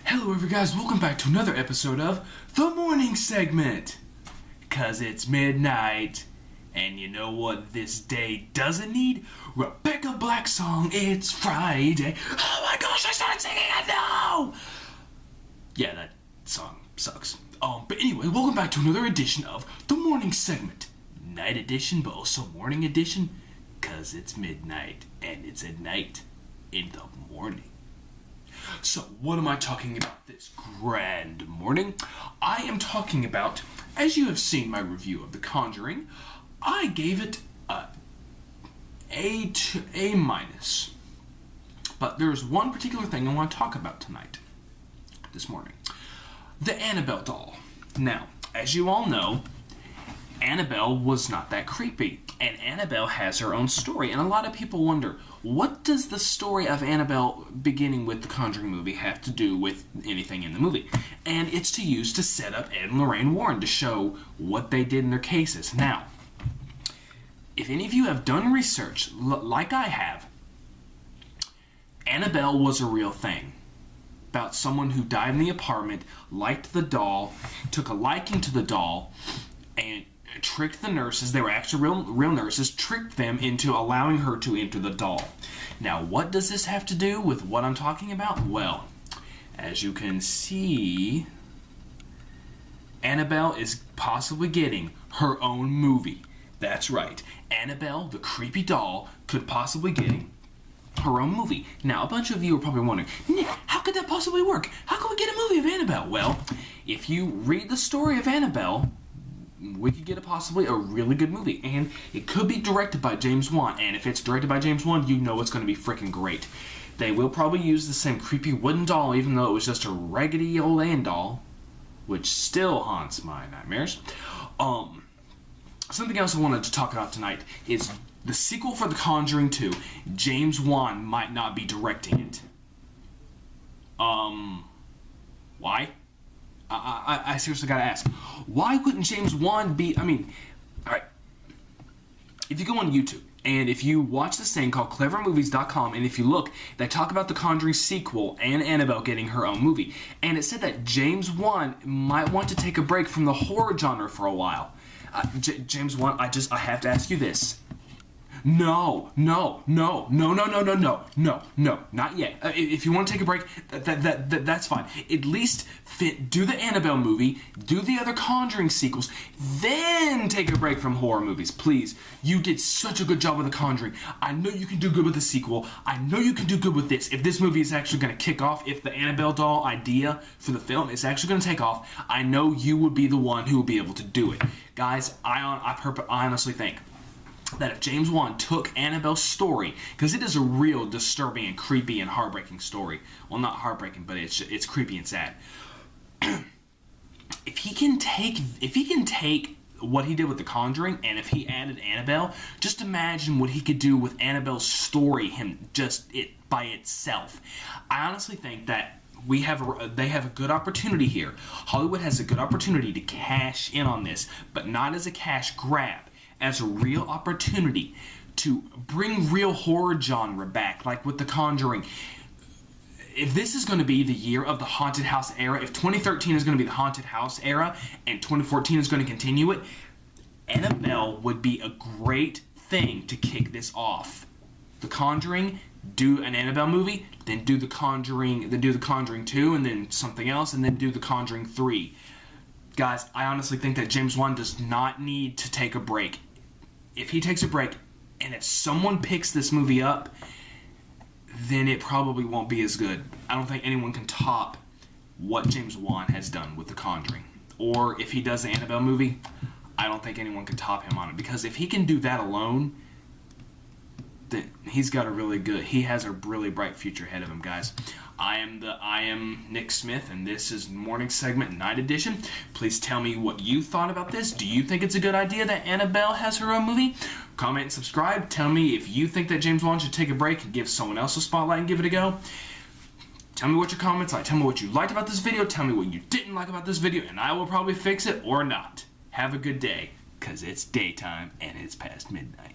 Hello everybody guys, welcome back to another episode of The Morning Segment. Cause it's midnight, and you know what this day doesn't need? Rebecca Black's song, It's Friday. Oh my gosh, I started singing it now! Yeah, that song sucks. But anyway, welcome back to another edition of The Morning Segment. Night edition, but also morning edition. Cause it's midnight, and it's at night in the morning. So, what am I talking about this grand morning? I am talking about, as you have seen my review of The Conjuring, I gave it A to A-. But there's one particular thing I want to talk about this morning. The Annabell doll. Now, as you all know, Annabell was not that creepy, and Annabell has her own story, and a lot of people wonder, what does the story of Annabell beginning with the Conjuring movie have to do with anything in the movie? And it's to use to set up Ed and Lorraine Warren to show what they did in their cases. Now, if any of you have done research, like I have, Annabell was a real thing. About someone who died in the apartment, liked the doll, took a liking to the doll, and tricked the nurses. They were actually real nurses, tricked them into allowing her to enter the doll. Now, what does this have to do with what I'm talking about? Well, as you can see, Annabell is possibly getting her own movie. That's right. Annabell, the creepy doll, could possibly getting her own movie. Now, a bunch of you are probably wondering, Nick, how could that possibly work? How could we get a movie of Annabell? Well, if you read the story of Annabell, we could get possibly a really good movie, and it could be directed by James Wan, and if it's directed by James Wan, you know it's going to be freaking great. They will probably use the same creepy wooden doll, even though it was just a raggedy old Ann doll, which still haunts my nightmares. Something else I wanted to talk about tonight is the sequel for The Conjuring 2. James Wan might not be directing it. Why? I seriously gotta ask, why wouldn't James Wan be, alright, if you go on YouTube, and if you watch this thing called clevermovies.com, and if you look, they talk about the Conjuring sequel and Annabell getting her own movie, and it said that James Wan might want to take a break from the horror genre for a while. James Wan, I have to ask you this. No, not yet. If you want to take a break, that's fine. At least do the Annabell movie, do the other Conjuring sequels, then take a break from horror movies, please. You did such a good job with The Conjuring. I know you can do good with the sequel. I know you can do good with this. If this movie is actually going to kick off, if the Annabell doll idea for the film is actually going to take off, I know you would be the one who will be able to do it. Guys, I honestly think that if James Wan took Annabell's story, because it is a real disturbing and creepy and heartbreaking story. Well, not heartbreaking, but it's creepy and sad. If he can take what he did with The Conjuring, and if he added Annabell, just imagine what he could do with Annabell's story, by itself. I honestly think that they have a good opportunity here. Hollywood has a good opportunity to cash in on this, but not as a cash grab, as a real opportunity to bring real horror genre back, like with The Conjuring. If this is going to be the year of the haunted house era, if 2013 is going to be the haunted house era, and 2014 is going to continue it, Annabell would be a great thing to kick this off. The Conjuring, do an Annabell movie, then do The Conjuring 2, and then something else, and then do The Conjuring 3. Guys, I honestly think that James Wan does not need to take a break. If he takes a break, and if someone picks this movie up, then it probably won't be as good. I don't think anyone can top what James Wan has done with The Conjuring. Or if he does the Annabell movie, I don't think anyone can top him on it. Because if he can do that alone, then he has a really bright future ahead of him, guys. I am Nick Smith, and this is Morning Segment Night Edition. Please tell me what you thought about this. Do you think it's a good idea that Annabell has her own movie? Comment and subscribe. Tell me if you think that James Wan should take a break and give someone else a spotlight and give it a go. Tell me what your comments are. Tell me what you liked about this video. Tell me what you didn't like about this video, and I will probably fix it or not. Have a good day, because it's daytime and it's past midnight.